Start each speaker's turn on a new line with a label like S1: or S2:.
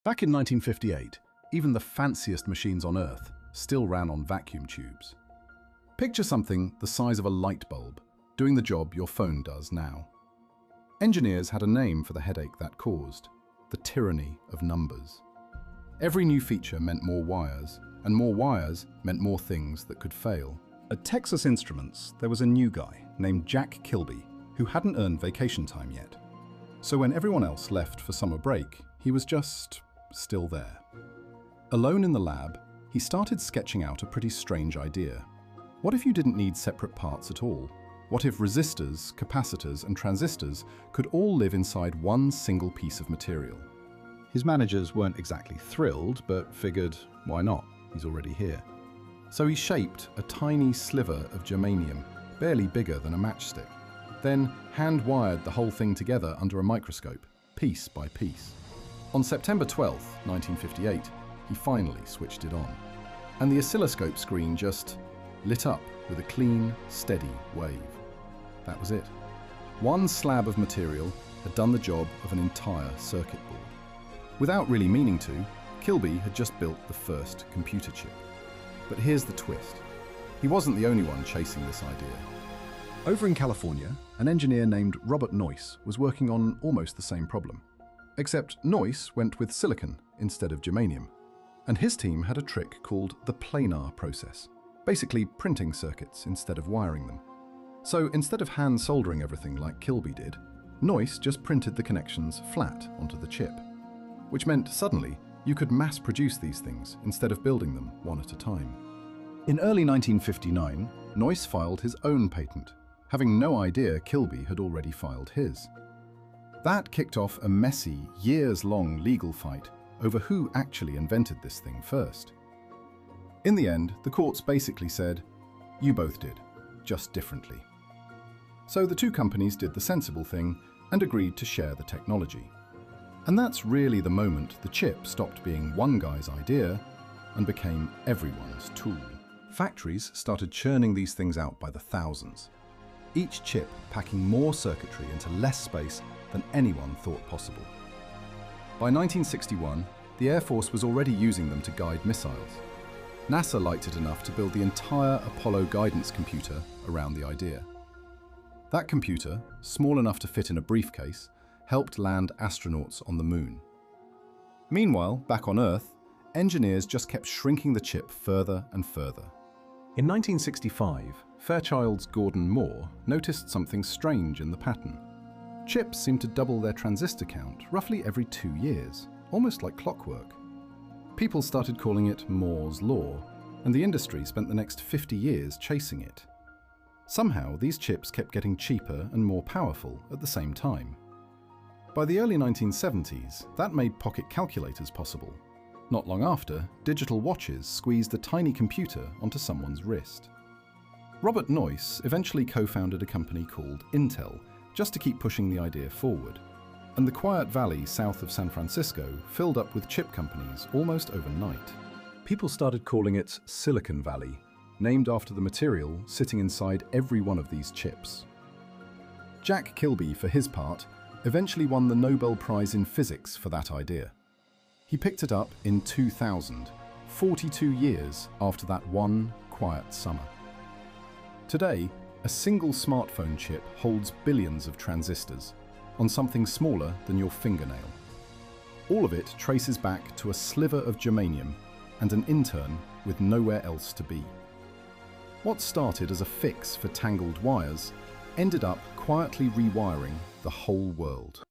S1: Back in 1958, even the fanciest machines on Earth still ran on vacuum tubes. Picture something the size of a light bulb, doing the job your phone does now. Engineers had a name for the headache that caused: the tyranny of numbers. Every new feature meant more wires, and more wires meant more things that could fail. At Texas Instruments, there was a new guy named Jack Kilby who hadn't earned vacation time yet. So when everyone else left for summer break, he was just still there. Alone in the lab, he started sketching out a pretty strange idea. What if you didn't need separate parts at all? What if resistors, capacitors, and transistors could all live inside one single piece of material? His managers weren't exactly thrilled, but figured, why not? He's already here. So he shaped a tiny sliver of germanium, barely bigger than a matchstick, then hand-wired the whole thing together under a microscope, piece by piece. On September 12, 1958, he finally switched it on, and the oscilloscope screen just lit up with a clean, steady wave. That was it. One slab of material had done the job of an entire circuit board. Without really meaning to, Kilby had just built the first computer chip. But here's the twist. He wasn't the only one chasing this idea. Over in California, an engineer named Robert Noyce was working on almost the same problem. Except Noyce went with silicon instead of germanium. And his team had a trick called the planar process, basically printing circuits instead of wiring them. So instead of hand soldering everything like Kilby did, Noyce just printed the connections flat onto the chip, which meant suddenly you could mass produce these things instead of building them one at a time. In early 1959, Noyce filed his own patent, having no idea Kilby had already filed his. That kicked off a messy, years-long legal fight over who actually invented this thing first. In the end, the courts basically said, you both did, just differently. So the two companies did the sensible thing and agreed to share the technology. And that's really the moment the chip stopped being one guy's idea and became everyone's tool. Factories started churning these things out by the thousands, each chip packing more circuitry into less space than anyone thought possible. By 1961, the Air Force was already using them to guide missiles. NASA liked it enough to build the entire Apollo guidance computer around the idea. That computer, small enough to fit in a briefcase, helped land astronauts on the moon. Meanwhile, back on Earth, engineers just kept shrinking the chip further and further. In 1965, Fairchild's Gordon Moore noticed something strange in the pattern. Chips seemed to double their transistor count roughly every 2 years, almost like clockwork. People started calling it Moore's Law, and the industry spent the next 50 years chasing it. Somehow, these chips kept getting cheaper and more powerful at the same time. By the early 1970s, that made pocket calculators possible. Not long after, digital watches squeezed a tiny computer onto someone's wrist. Robert Noyce eventually co-founded a company called Intel, just to keep pushing the idea forward. And the quiet valley south of San Francisco filled up with chip companies almost overnight. People started calling it Silicon Valley, named after the material sitting inside every one of these chips. Jack Kilby, for his part, eventually won the Nobel Prize in Physics for that idea. He picked it up in 2000, 42 years after that one quiet summer. Today, a single smartphone chip holds billions of transistors on something smaller than your fingernail. All of it traces back to a sliver of germanium and an intern with nowhere else to be. What started as a fix for tangled wires ended up quietly rewiring the whole world.